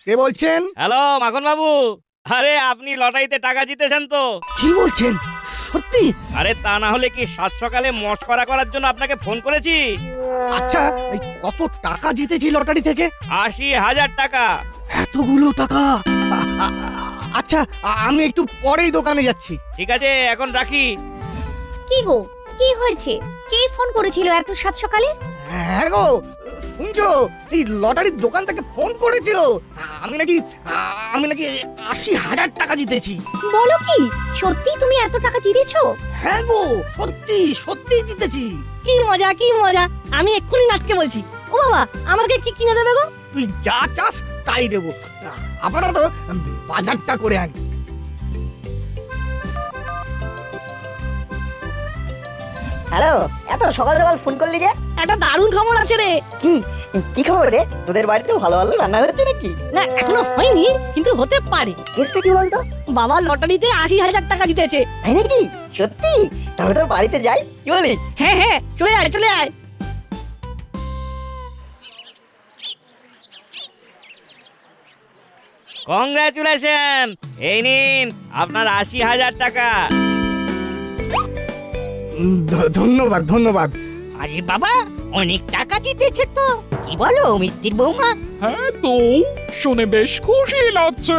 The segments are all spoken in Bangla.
কে বলছেন? হ্যালো মাখন বাবু, আরে আপনি লটারিতে টাকা জিতেছেন তো? কি বলছেন? সত্যি? আরে তা না হলে কি সাত সকালে মশকরা করার জন্য আপনাকে ফোন করেছি। আচ্ছা, এই কত টাকা জিতেছি লটারি থেকে? 80,000 টাকা। এতগুলো টাকা? আচ্ছা, আমি একটু পরেই দোকানে যাচ্ছি। ঠিক আছে, এখন রাখি। কি গো, কি হয়েছে? কে ফোন করেছিল এত সাত সকালে? হ্যাঁ গো, শুনছো? এই লটারির দোকান থেকে ফোন করেছিল। আমি নাকি 80,000 টাকা জিতেছি। বলো কি, সত্যি তুমি এত টাকা জিতেছো? হ্যাঁ গো, সত্যি সত্যি জিতেছি। কি মজা কি মজা, আমি এক্ষুনি নাটকে বলছি। ও বাবা, আমাকে কি কিনে দেবে গো? তুই যা চাস তাই দেবো। আপাতত বাজারটা করে আনি। হ্যালো, এত সকাল সকাল ফোন করলি যে? একটা দারুণ খবর আছে রে। কি কি খবর রে? তোদের বাড়িতে ভালো ভালো রান্না হচ্ছে নাকি? না এখনো হয়নি, কিন্তু হতে পারে। কেসটা কি বলতো? বাবা লটারিতে 80,000 টাকা জিতেছে। তাই নাকি? সত্যি? তাহলে তোর বাড়িতে যাই, কি বলিস? হ্যাঁ হ্যাঁ, চলে আয় চলে আয়। কংগ্রাচুলেশন, এই নিন আপনার 80,000 টাকা। ধন্যবাদ ধন্যবাদ। আরে বাবা, অনেক টাকা জিতেছে তো। কি বলো মিত্তির বৌমা? হ্যাঁ তো, শুনে বেশ খুশি লাগছে।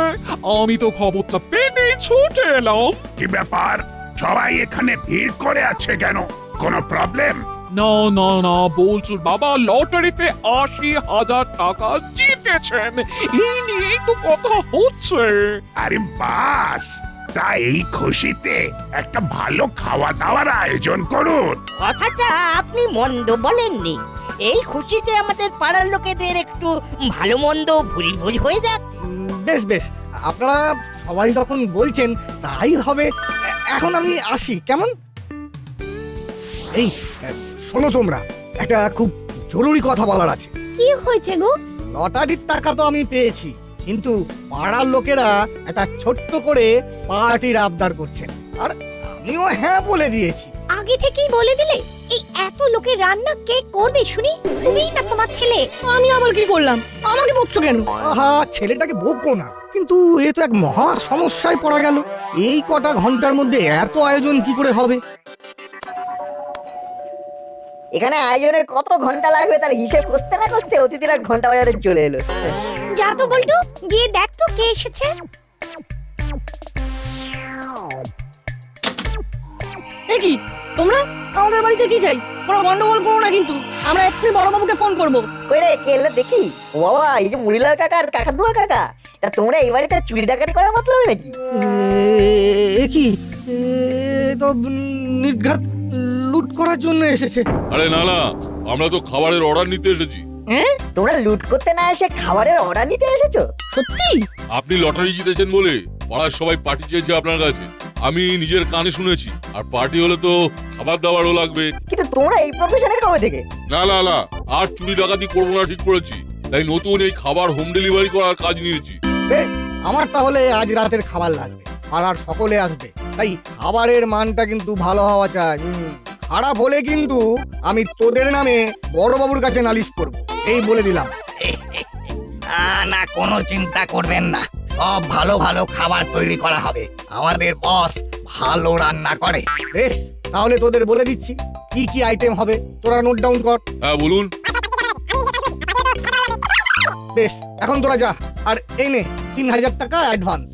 আমি তো খবরটা পেয়ে ছুটে এলাম। কি ব্যাপার, সবাই এখানে ভিড় করে আছে কেন? কোনো প্রবলেম? না না না, বলছুর বাবা লটারিতে 80,000 টাকা জিতেছেন, এই নিয়েই তো কথা হচ্ছে। আরে বাস, তাই এই খুশিতে একটা ভালো খাওয়া দাওয়ার আয়োজন করুন। কথাটা আপনি মন্দ বলেননি। এই খুশিতে আমাদের পাড়ার লোকেদের একটু ভালো মন্দ ভুরি ভোজ হয়ে যাক। বেশ বেশ, আপনারা সবাই যখন বলছেন তাই হবে। এখন আমি আসি, কেমন? এই শোনো, তোমরা একটা খুব জরুরি কথা বলার আছে। কি হয়েছে গো? লটারির টাকা তো আমি পেয়েছি, কিন্তু পাড়ার লোকেরা একটা ছোট্ট করে পার্টির আবদার করছেন, আর আমিও হ্যাঁ বলে দিয়েছি। আগে থেকেই বলে দিলে? এই এত লোকের রান্না কে করবে শুনি? তুমিই না তোমার ছেলে? আমি আবার কি করলাম? আমাকে বকছো কেন? আহা, ছেলেটাকে বকবো না, কিন্তু এ তো এক মহা সমস্যায় পড়া গেল। এই কটা ঘন্টার মধ্যে এত আয়োজন কি করে হবে? এখানে আয়োজনের কত ঘন্টা লাগবে তার হিসেব করতে না করতে অতিথিরা ঘন্টা বাজারে চলে এলো। যা তো বল্টু, গিয়ে দেখ তো কে এসেছে। এ কি, তোমরা আমাদের বাড়িতে কি চাই? কোনো গন্ডগোল করো না কিন্তু, আমরা এক্ষুনি বড়বাবুকে ফোন করবো। কই রে, কে এলো দেখি? ও বাবা, এই যে মুড়িলাল কাকা আর কাকাতুয়া কাকা। তা তোমরা এই বাড়িতে চুরি ডাকাতি করার মতলব নাকি? এ কি, এ তো নির্ঘাত লুট করার জন্য এসেছে। আরে না না, আমরা তো খাবারের অর্ডার নিতে এসেছি। তোমরা লুট করতে না এসে খাবারের অর্ডার নিতে এসেছো? সত্যি? আপনি লটারি জিতেছেন বলে পাড়ার সবাই পার্টি চেয়েছে আপনার কাছে। আমি নিজের কানে শুনেছি, আর পার্টি হলে তো খাবার দাবারও লাগবে। কিন্তু তোমরা এই প্রফেশনে কবে থেকে? না না না, আর চুরি ডাকাতি করবো না ঠিক করেছি, তাই নতুন এই খাবার হোম ডেলিভারি করার কাজ নিয়েছি। বেশ, আমার তাহলে আজ রাতের খাবার লাগবে, পাড়ার সকলে আসবে, তাই খাবারের মানটা কিন্তু ভালো হওয়া চাই। খারাপ হলে কিন্তু আমি তোদের নামে বড়বাবুর কাছে নালিশ করব, এই বলে দিলাম। না না, কোনো চিন্তা করবেন না, সব ভালো ভালো খাবার তৈরি করা হবে। আমাদের বস ভালো রান্না করে। বেশ, তাহলে তোদের বলে দিচ্ছি কি কি আইটেম হবে, তোরা নোট ডাউন কর। হ্যাঁ বলুন। বেশ, এখন তোরা যা, আর এই নে 3,000 টাকা অ্যাডভান্স।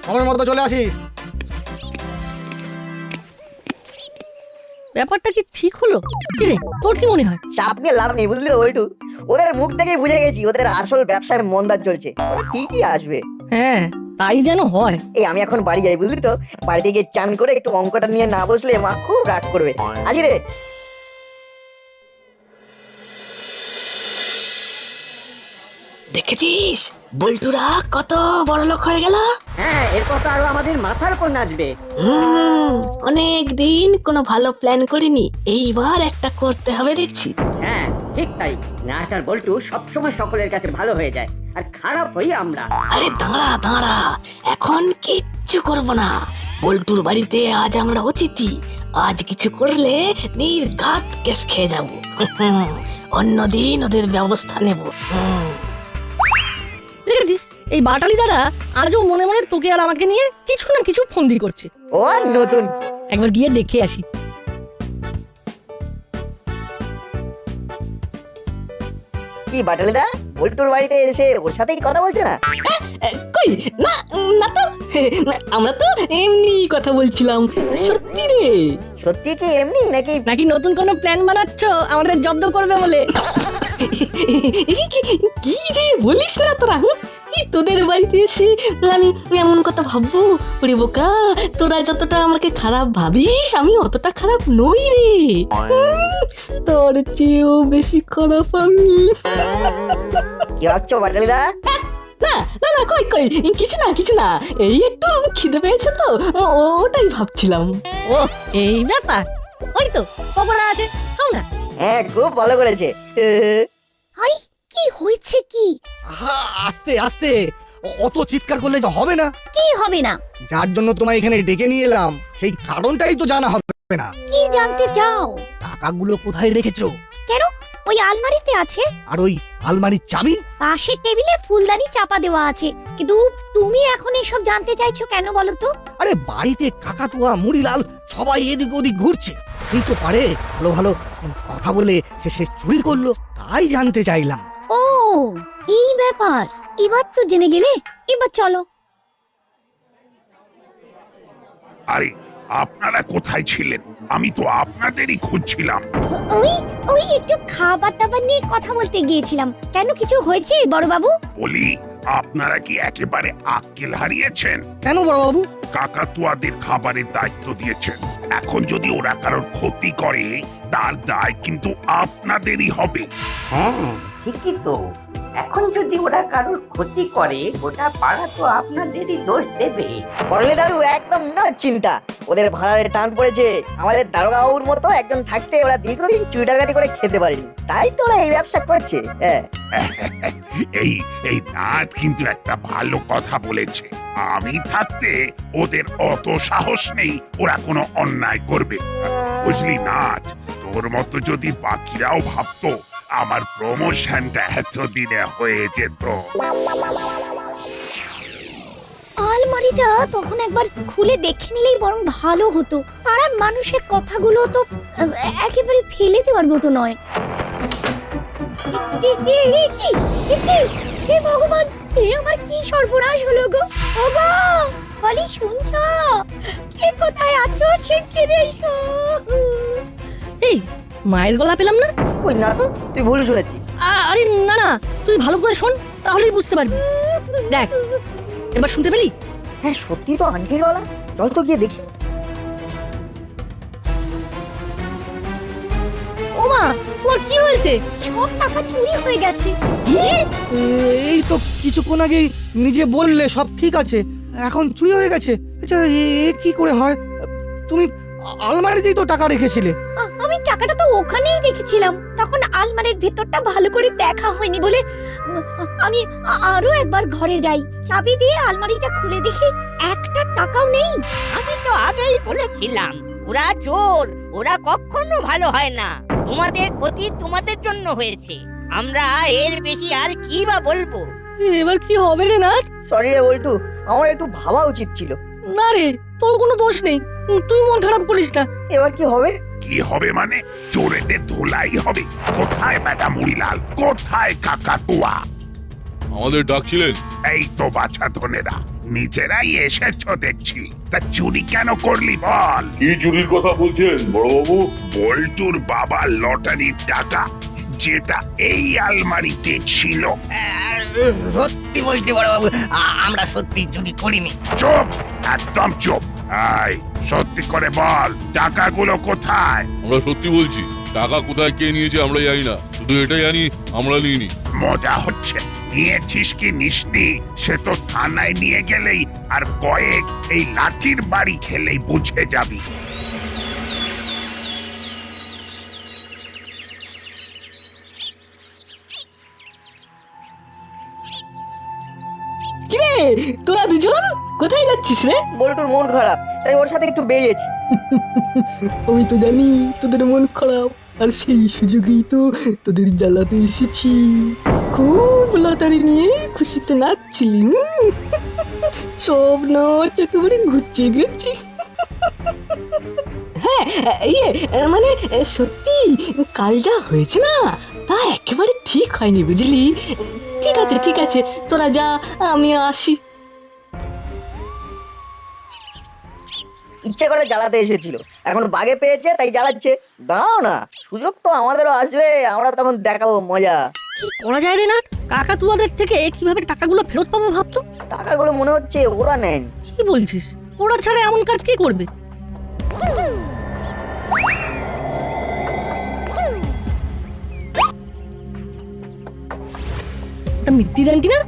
সময় মতো চলে আসিস। ব্যাপারটা কি ঠিক হলো? কি রে, তোর কি মনে হয়? চাপ নিয়ে লাভ নেই, বুঝলি ওইটু? ওদের মুখ থেকেই বুঝে গেছি ওদের আসল ব্যবসায় মন্দা চলছে। ঠিকই আসবে। হ্যাঁ, তাই যেন হয়। এই আমি এখন বাড়ি যাই, বুঝলি তো? বাড়িতে গিয়ে চান করে একটু অঙ্কটা নিয়ে না বসলে মা খুব রাগ করবে। আজি রে। দেখেছিস বল্টুরা কত বড় লোক হয়ে গেল? হ্যাঁ, এরপর তো আরো আমাদের মাথার উপর নাচবে। অনেক দিন কোনো ভালো প্ল্যান করিনি, এইবার একটা করতে হবে দেখছি। হ্যাঁ ঠিক তাই, নাচ আর বল্টু সবসময় সকলের কাছে ভালো হয়ে যায়, আর খারাপ হই আমরা। আরে দাঁড়া দাঁড়া, এখন কিচ্ছু করব না। বল্টুর বাড়িতে আজ আমরা অতিথি, আজ কিছু করলে নির্ঘাত কেস খেয়ে যাব। অন্যদিন ওদের ব্যবস্থা নেব। এই বাটালি দাদা আজও মনে মনে তোকে আর আমাকে নিয়ে কিছু না কিছু ফন্দি করছে। ও আর নতুন কি? একবার গিয়ে দেখে আসি। কি বাটালিদা বল্টুর বাড়িতে এসে ওর সাথেই কথা বলছে না? কই না না তো আমরা তো এমনি কথা বলছিলাম। সত্যি রে? সত্যি কি এমনি নাকি? নাকি নতুন কোনো প্ল্যান বানাচ্ছ আমাদের জব্দ করবে বলে? কি যে বলিস না তোরা, তোদের বাড়িতে এসে আমি এমন কথা ভাববো? ওরে বোকা, তোরা যতটা আমাকে খারাপ ভাবিস আমি অতটা খারাপ নই রে। তোর চেয়েও বেশি খারাপ আমি। কি ভাবছো বাটালিদা? না না না, কই কই কিছু না, এই একটু খিদে পেয়েছে তো ওটাই ভাবছিলাম। ও এই ব্যাপার, ওই তো পকোড়া আছে, খাও না। হ্যাঁ খুব ভালো করেছে। হাই কি হয়েছে কি? আহা, আস্তে আস্তে, অত চিৎকার করলে যে হবে না। কি হবে না? যার জন্য তোমায় এখানে ডেকে নিয়ে এলাম সেই কারণটাই তো জানা হবে না। কি জানতে চাও? টাকাগুলো কোথায় রেখেছো? কেন? ওই আলমারিতে আছে। আর ওই আলমারির চাবি? পাশের টেবিলে ফুলদানি চাপা দেওয়া আছে। কিন্তু তুমি এখন এসব জানতে চাইছো কেন বলো তো? আরে বাড়িতে কাকাতুয়া মুড়িলাল সবাই এদিক ওদিক ঘুরছে, এই তো পারে ভালো ভালো কথা বলে সে চুরি করলো, তাই জানতে চাইলাম। ও এই ব্যাপার, এবার তো জেনে গেলে। এবার চলো। আরে আপনারা কোথায় ছিলেন? আমি তো আপনাদেরই খুঁজছিলাম। ওই ওই একটু খাবার দাবার নিয়ে কথা বলতে গিয়েছিলাম। কেন, কিছু হয়েছে বড় বাবু? বলি, আপনারা কি একেবারে আক্কেল হারিয়েছেন? কেন বড়বাবু? কাকাতুয়াদের খাবারের দায়িত্ব দিয়েছেন, এখন যদি ওরা কারোর ক্ষতি করে তার দায় কিন্তু আপনাদেরই হবে। হ্যাঁ ঠিকই তো, এখন যদি ওরা কারোর ক্ষতি করে গোটা পাড়া তো আপনাদেরই দোষ দেবে। করলে দাদু একদম না চিন্তা, ওদের ভাড়ারে টান পড়েছে। আমাদের দারোগা বাবুর মতো একজন থাকতে ওরা দীর্ঘদিন চুরি ডাকাতি করে খেতে পারেনি, তাই তো ওরা এই ব্যবসা করছে। হ্যাঁ এই এই নাট কিন্তু একটা ভালো কথা বলেছে। আমি থাকতে ওদের অত সাহস নেই ওরা কোনো অন্যায় করবে, বুঝলি নাট? তোর মতো যদি বাকিরাও ভাবতো আমার প্রমোশনটা এতদিনে হয়ে যেত। আলমারিটা তখন একবার খুলে দেখে নিলেই বরং ভালো হতো। পাড়ার মানুষের কথাগুলো তো একেবারে ফেলে দেওয়ার মতো নয়। হে ভগবান, এ আমার কি সর্বনাশ হলো গো! ওগো বলি, শুনছো? কে কোথায় আছো শিগগির এসো। এই মায়ের গলা পেলাম না। ওই না তো, তুই ভুল শুনেছিস। আরে না না, তুই ভালো করে শোন, তাহলেই বুঝতে পারবি। দেখ এবার শুনতে পেলি? হ্যাঁ সত্যি তো আন্টির গলা, চল তো গিয়ে দেখি। ওমা, তোমার কি হয়েছে? সব টাকা চুরি হয়ে গেছে। এই তো কিছুক্ষণ আগে নিজে বললে সব ঠিক আছে, এখন চুরি হয়ে গেছে। আচ্ছা এ কি করে হয়? তুমি আলমারিতেই তো টাকা রেখেছিলে। আমি টাকাটা তো ওখানেই রেখেছিলাম, তখন আলমারির ভেতরটা ভালো করে দেখা হয়নি বলে আমি আরো একবার ঘরে যাই। চাবি দিয়ে আলমারিটা খুলে দেখি একটা টাকাও নেই। আমি তো আগেই বলেছিলাম ওরা চোর, ওরা কখনো ভালো হয় না। তোমাদের ক্ষতি তোমাদের জন্য হয়েছে, আমরা এর বেশি আর কি বা বলবো। এবার কি হবে রে নাট? সরি রে বল্টু, আমার একটু ভাবা উচিত ছিল। না রে, তোর কোনো দোষ নেই, তুই মন খারাপ করিস না। এবার কি হবে? কি হবে মানে? চোরেদের ধোলাই হবে। কোথায় বেটা মুড়িলাল, কোথায় কাকাতুয়া? আমাদের ডাকছিলেন? এই তো বাছা ধনেরা, নিজেরাই এসেছো দেখছি। তা চুরি কেন করলি বল? কি চুরির কথা বলছেন বড়বাবু? বল্টুর বাবার লটারির টাকা, যেটা এই আলমারিতে ছিল। সত্যি বলছি বড় বাবু, আমরা সত্যি চুরি করিনি। চুপ, একদম চুপ। এই সত্যি করে বল, টাকাগুলো কোথায়? আমরা সত্যি বলছি, টাকা কোথায় কে নিয়েছে আমরা জানি না, শুধু এটা জানি আমরা নিইনি। মজা হচ্ছে? নিয়েছিস কি নিসনি সে তো থানায় নিয়ে গেলেই আর কয়েক এই লাঠির বাড়ি খেলেই বুঝে যাবি। কিরে তোরা দুজন কোথায় যাচ্ছিস রে? বল্টুর মন খারাপ, তাই ওর সাথে একটু বেরিয়েছি। আমি তো জানি তোদের মন খারাপ, আর সেই সুযোগেই তো তোদের জ্বালাতে এসেছি। খুব লটারি নিয়ে খুশিতে নাচছিলি, সব নাচ একেবারে ঘুরছে গেছি। হ্যাঁ, ইয়ে মানে সত্যি কাল যা হয়েছে না তা একেবারে ঠিক হয়নি, বুঝলি? ঠিক আছে তোরা যা, আমি আসি। ইচ্ছে করে জ্বালাতে এসেছিল, এখন বাগে পেয়েছে তাই জ্বালাচ্ছে। দাঁড়াও না, সুযোগ তো আমাদেরও আসবে, আমরা তখন দেখাবো মজা। কি করা যায় রে না? কাকাতুয়াদের থেকে কিভাবে টাকাগুলো ফেরত পাবো ভাবতো। টাকাগুলো মনে হচ্ছে ওরা নেন। কি বলছিস? ওরা ছাড়া এমন কাজ কে করবে? মিত্তিদান্টি না,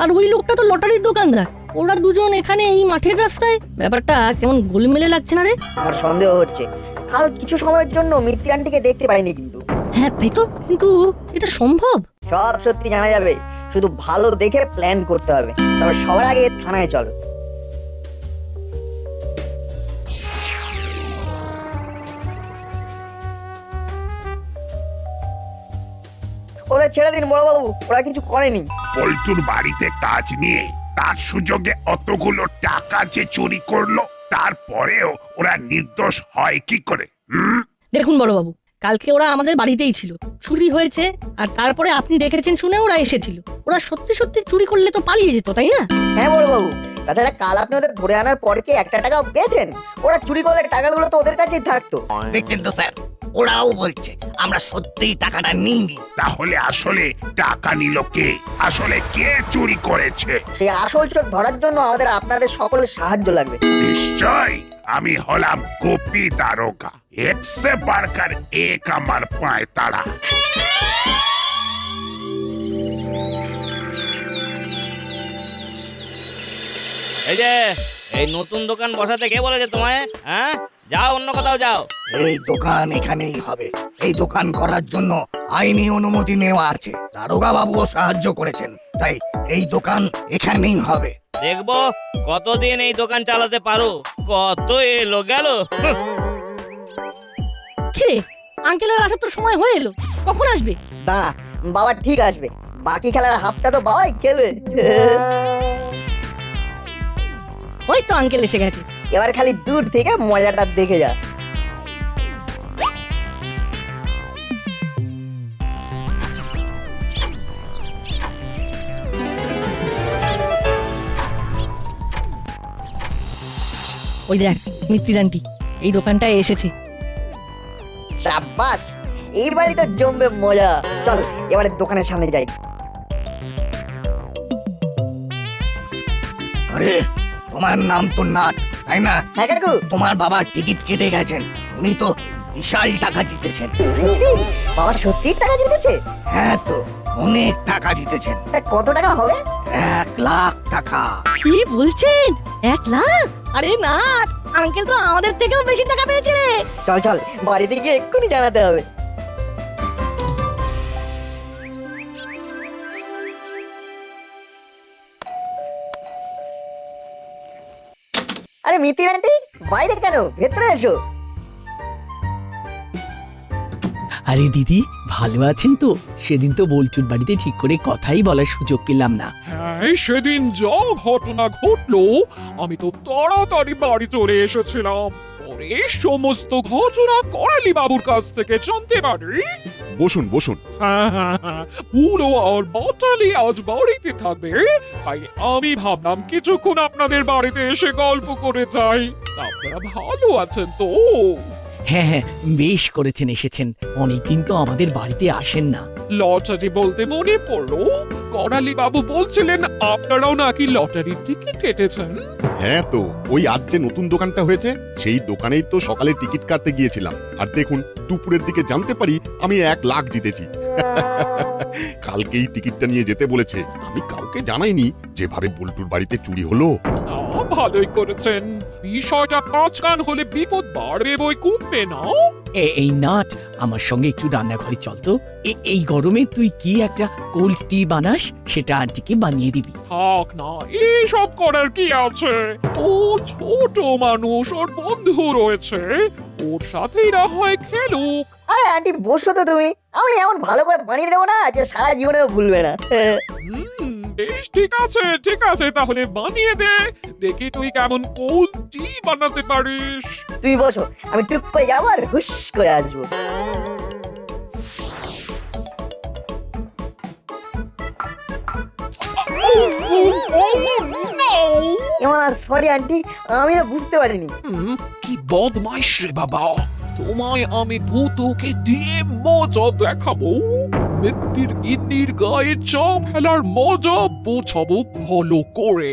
আর ওই লোকটা তো লটারির দোকানদার। ওরা দুজন এখানে এই মাঠের রাস্তায়, ব্যাপারটা কেমন গোলমেলে লাগছে না রে? আমার সন্দেহ হচ্ছে কাল কিছু সময়ের জন্য মিত্তি আন্টিকে দেখতে পাইনি, কিন্তু হ্যাঁ তাই তো, কিন্তু এটা সম্ভব? সব সত্যি জানা যাবে, শুধু ভালো দেখে প্ল্যান করতে হবে। তবে সবার আগে থানায় চলো। ওদের ছেড়ে দিন বড়বাবু, ওরা কিছু করেনি। পল্টুর বাড়িতে কাজ নিয়ে তার সুযোগে অতগুলো টাকা যে চুরি করলো, তারপরেও ওরা নির্দোষ হয় কি করে? দেখুন বড়বাবু, কালকে ওরা আমাদের বাড়িতেই ছিল, চুরি হয়েছে, আর তারপরে আপনি দেখেছেন শুনে ওরা এসেছিল। ওরা সত্যি সত্যি চুরি করলে তো পালিয়ে যেত, তাই না? হ্যাঁ বড়বাবু, তাছাড়া কাল আপনি ওদের ধরে আনার পরে কি একটা টাকাও পেয়েছেন? ওরা চুরি করলে টাকাগুলো তো ওদের কাছেই থাকতো। দেখছেন তো স্যার, ওরাও বলছে আমরা সত্যিই টাকাটা নিইনি। তাহলে আসলে টাকা নিল কে? আসলে কে চুরি করেছে? সেই আসল চোর ধরার জন্য আমাদের আপনাদের সকলের সাহায্য লাগবে। নিশ্চয়, আমি হলাম গোপী দারোগা। একসে বারকার এক আমার পায় তারা। এই যে এই নতুন দোকান বসাতে কে বলেছে তোমায়? হ্যাঁ, যাও অন্য কোথাও যাও। এই দোকান এখানেই হবে। এই দোকান করার জন্য আইনি অনুমতি নেওয়া আছে, দারোগা বাবুও সাহায্য করেছেন, তাই এই দোকান এখানেই হবে। দেখবো কতদিন এই দোকান চালাতে পারো। কত এলো গেল। কিরে, আঙ্কেলের আসার তো সময় হয়ে এলো, কখন আসবে? না বাবা, ঠিক আসবে, বাকি খেলার হাফটা তো বাবাই খেলবে। ওই তো আঙ্কেল এসে গেছে। এবার খালি দূর থেকে মজাটা দেখে যা। ওই দেখ মিত্তিদান্টি এই দোকানটায় এসেছে। সাব্বাস, এই বাড়ি তো জমবে মজা। চল এবারে দোকানের সামনে যাই। আরে তোমার নাম তো নাট, তাই না? হ্যাঁ কাকু। তোমার বাবা টিকিট কেটে গেছেন, উনি তো বিশাল টাকা জিতেছেন। বাবা সত্যি টাকা জিতেছে? হ্যাঁ তো, অনেক টাকা জিতেছেন। তা কত টাকা হবে? 1 লাখ টাকা। কি বলছেন? 1 লাখ? আরে না, আঙ্কেল তো আমাদের থেকেও বেশি টাকা পেয়েছে রে। চল চল, বাড়িতে গিয়ে এক্ষুনি জানাতে হবে। আরে মিতি আন্টি, বাইরে কেন? ভেতরে এসো। আরে দিদি, ভালো আছেন তো? সেদিন তো বলচুর বাড়িতে ঠিক করে কথাই বলার সুযোগ পেলাম না। হ্যাঁ, সেদিন যা ঘটনা ঘটলো আমি তো তাড়াতাড়ি বাড়ি চলে এসেছিলাম। পরে সমস্ত ঘটনা করালি বাবুর কাছ থেকে জানতে পারি। বসুন বসুন। হ্যাঁ, পুরো আর বাটালি আজ বাড়িতে থাকবে, তাই আমি ভাবলাম কিছুক্ষণ আপনাদের বাড়িতে এসে গল্প করে যাই। আপনারা ভালো আছেন তো? হ্যাঁ হ্যাঁ, বেশ করেছেন এসেছেন, অনেকদিন তো আমাদের বাড়িতে আসেন না। লটারি বলতে মনে পড়লো, করালি বাবু বলছিলেন আপনারাও নাকি লটারির টিকিট কেটেছেন। হ্যাঁ তো, ওই আজ যে নতুন দোকানটা হয়েছে সেই দোকানেই তো সকালে টিকিট কাটতে গিয়েছিলাম, আর দেখুন দুপুরের দিকে জানতে পারি আমি 1 লাখ জিতেছি। কালকেই টিকিটটা নিয়ে যেতে বলেছে, আমি কাউকে জানাইনি। যেভাবে বল্টুর বাড়িতে চুরি হলো। ভালোই করেছেন, বিষয়টা পাঁচকান হলে বিপদ বাড়বে বই কমবে না। এই নাট, আমার সঙ্গে একটু রান্নাঘরে চল তো। এই গরমে তুই কি একটা কোল্ড টি বানাস, সেটা আন্টিকে বানিয়ে দিবি। থাক না, এইসব করার কি আছে? ও ছোট মানুষ, ওর বন্ধু রয়েছে, ওর সাথেই না হয় খেলুক। আরে আন্টি বসো তো তুমি, আমি এমন ভালো করে বানিয়ে দেবো না যে সারা জীবনেও ভুলবে না। বেশ ঠিক আছে, তাহলে বানিয়ে দে, দেখি তুই কেমন কোল্ড বানাতে পারিস। তুমি বসো, আমি টুক করে যাবো আর হুশ করে আসবো। এমন সরি আন্টি, আমি না বুঝতে পারিনি। কি বদমাইশ রে বাবা, তোমায় আমি ভূতকে দিয়ে মজা দেখাবো। মিত্তির গিন্নির গায়ে চাপ ফেলার মজা বোঝাবো ভালো করে।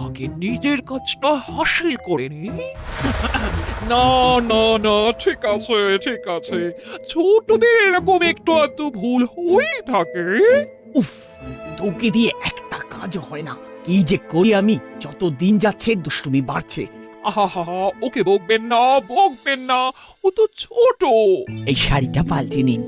আগে নিজের কাজটা হাসিল করে নি। না না না, ঠিক আছে, ছোটদের এরকম একটু আধটু ভুল হয়েই থাকে। উফ, তোকে দিয়ে একটা কাজ হয় না। কি যে করি আমি, যত দিন যাচ্ছে দুষ্টুমি বাড়ছে। আহা, ওকে বকবেন না, ও তো ছোট। এই শাড়িটা পাল্টে নিন।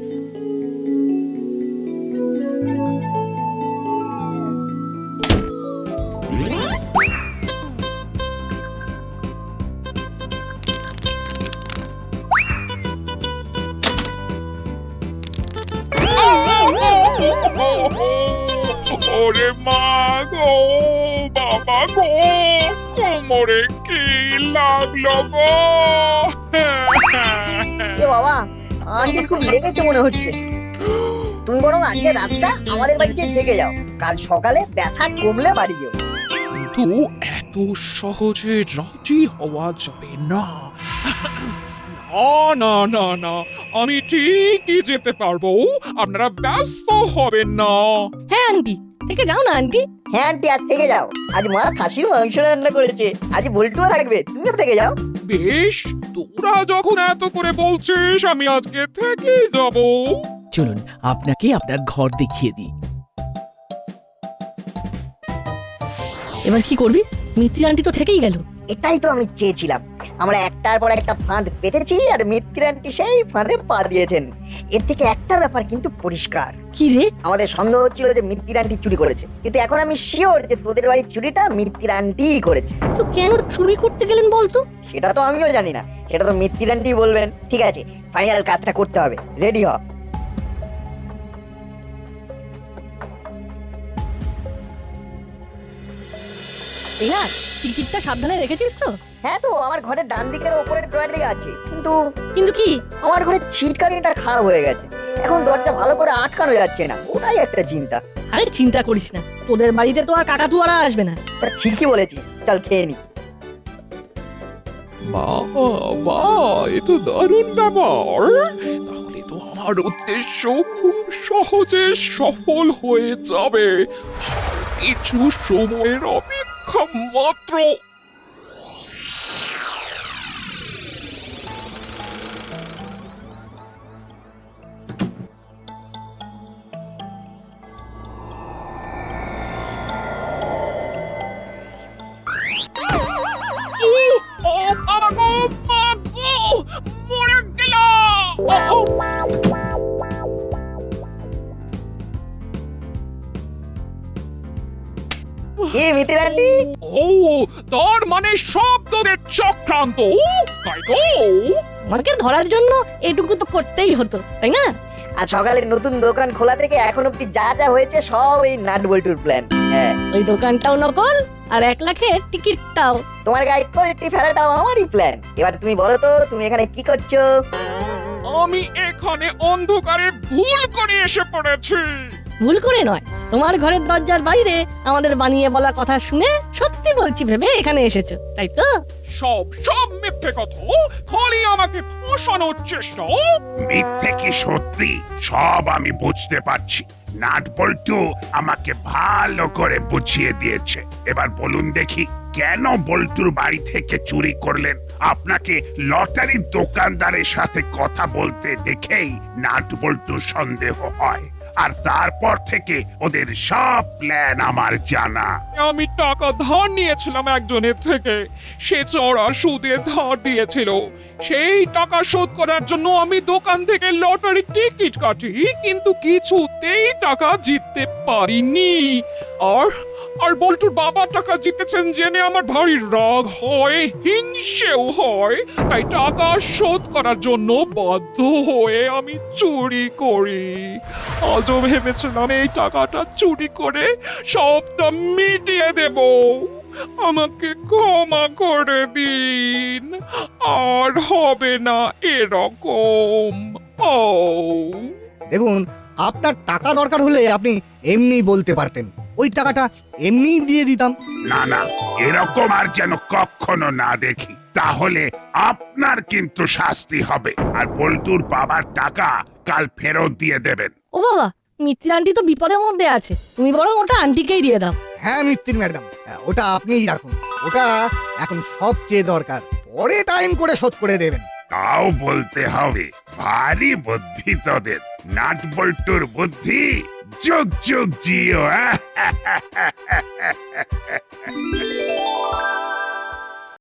ওরে মা গো, বাবা গো, কোমরে কি লাগলো গো? এ বাবা, আন্টির খুব লেগেছে মনে হচ্ছে। তুমি বরং আজকে রাতটা আমাদের বাড়িতে থেকে যাও, কাল সকালে ব্যথা কমলে বাড়ি যেও। কিন্তু এত সহজে রাজি হওয়া যাবে না। না, আমি ঠিকই যেতে পারবো, আপনারা ব্যস্ত হবেন না। হ্যাঁ আন্টি, থেকে যাও না আন্টি। হ্যাঁ আন্টি, আজ থেকে যাও। আজ মা খাসির মাংস রান্না করেছে, আজ বল্টুও থাকবে, তুমিও থেকে যাও। বেশ, তোরা যখন এত করে বলছিস, আমি আজকে থেকে যাব। চলুন আপনাকে আপনার ঘর দেখিয়ে দিই। এবার কি করবি? মিত্রি আন্টি তো থেকেই গেল। এটাই তো আমি চেয়েছিলাম। আমরা একটার পর একটা ফাঁদ পেতেছি আর মিত্তির আন্টি সেই ফাঁদে পা দিয়েছেন। এর থেকে একটা ব্যাপার কিন্তু পরিষ্কার। কি রে? আমাদের সন্দেহ হচ্ছিল যে মিত্তির আন্টি চুরি করেছে, কিন্তু এখন আমি শিওর যে তোদের বাড়ির চুরিটা মিত্তির আন্টিই করেছে। তো কেন চুরি করতে গেলেন বলতো? সেটা তো আমিও জানি না, সেটা তো মিত্তির আন্টি বলবেন। ঠিক আছে, ফাইনাল কাজটা করতে হবে, রেডি হ। এলা, টিকিটটা সাবধানে রেখেছিস তো? হ্যাঁ তো, আমার ঘরের ডান দিকের ওপরের ড্রয়ারেই আছে, কিন্তু কি? আমার ঘরের ছিটকানিটা খারাপ হয়ে গেছে, এখন দরজা ভালো করে আটকানো যাচ্ছে না, ওটাই একটা চিন্তা। আরে চিন্তা করিস না, তোদের বাড়িতে তো আর কাকাতুয়ারা আসবে না। তা ঠিকই বলেছিস, চল খেয়ে নি। বাবা, এ তো দারুণ ব্যাপার। তাহলে তো আমার উদ্দেশ্য খুব সহজে সফল হয়ে যাবে। কিছু সময়ের অপেক্ষা মাত্র। মরে গেল। কি মিত্তির আন্টি? ও, তার মানে সব তোদের চক্রান্ত, তাই তো? আমাকে ধরার জন্য এটুকু তো করতেই হতো, তাই না? আর সকালে নতুন দোকান খোলা থেকে এখন অব্দি যা যা হয়েছে সব এই নাট বল্টুর প্ল্যান। হ্যাঁ, ওই দোকানটাও নকল আর 1 লাখের টিকিটটাও। তোমার গায়ে কোয়ালিটি ফেলাটাও আমারই প্ল্যান। এবার তুমি বলো তো, তুমি এখানে কি করছো? আমি এখানে অন্ধকারে ভুল করে এসে পড়েছি। ভুল করে নয়, তোমার ঘরের দরজার বাইরে আমাদের বানিয়ে বলা কথা শুনে সত্যি বলছি ভেবে এখানে এসেছো, তাই তো? সব মিথ্যে কথা, খালি আমাকে ফাঁসানোর চেষ্টা। মিথ্যে কি সত্যি সব আমি বুঝতে পারছি। নাট বল্টু আমাকে ভালো করে বুঝিয়ে দিয়েছে। এবার বলুন দেখি, কেন বল্টুর বাড়ি থেকে চুরি করলেন? আপনাকে লটারির দোকানদারের সাথে কথা বলতে দেখেই নাট বল্টুর সন্দেহ হয়, আর তারপর থেকে ওদের সব প্ল্যান আমার জানা। আমি টাকা ধার নিয়েছিলাম একজনের থেকে, সে চড়া সুদে ধার দিয়েছিল। সেই টাকা শোধ করার জন্য আমি দোকান থেকে লটারি টিকিট কাটি, কিন্তু কিছুতেই টাকা জিততে পারিনি। আর আর বল্টুর বাবা টাকা জিতেছেন জেনে আমার ভারী রাগ হয়, হিংসেও হয়। তাই টাকা শোধ করার জন্য বাধ্য হয়ে আমি চুরি করি। আজও ভেবেছিলাম এই টাকাটা চুরি করে সবটা মিটিয়ে দেব। আমাকে ক্ষমা করে দিন, আর হবে না এরকম। ও দেখুন, আপনার টাকা দরকার হলে আপনি এমনি বলতে পারতেন, ওই টাকাটা এমনিই দিয়ে দিতাম। না না, এরকম আর যেন কখনো না দেখি, তাহলে আপনার কিন্তু শাস্তি হবে। আর বল্টুর বাবার টাকা কাল ফেরত দিয়ে দেবেন। ও বাবা, মিত্তির আন্টি তো বিপদের মধ্যে আছে, তুমি বরং ওটা আন্টিকেই দিয়ে দাও। হ্যাঁ মিত্তির ম্যাডাম, ওটা আপনিই রাখুন, ওটা এখন সবচেয়ে দরকার, পরে টাইম করে শোধ করে দেবেন। তাও বলতে হবে, ভারী বুদ্ধি তোদের। নাট বল্টুর বুদ্ধি যুগ যুগ জিও।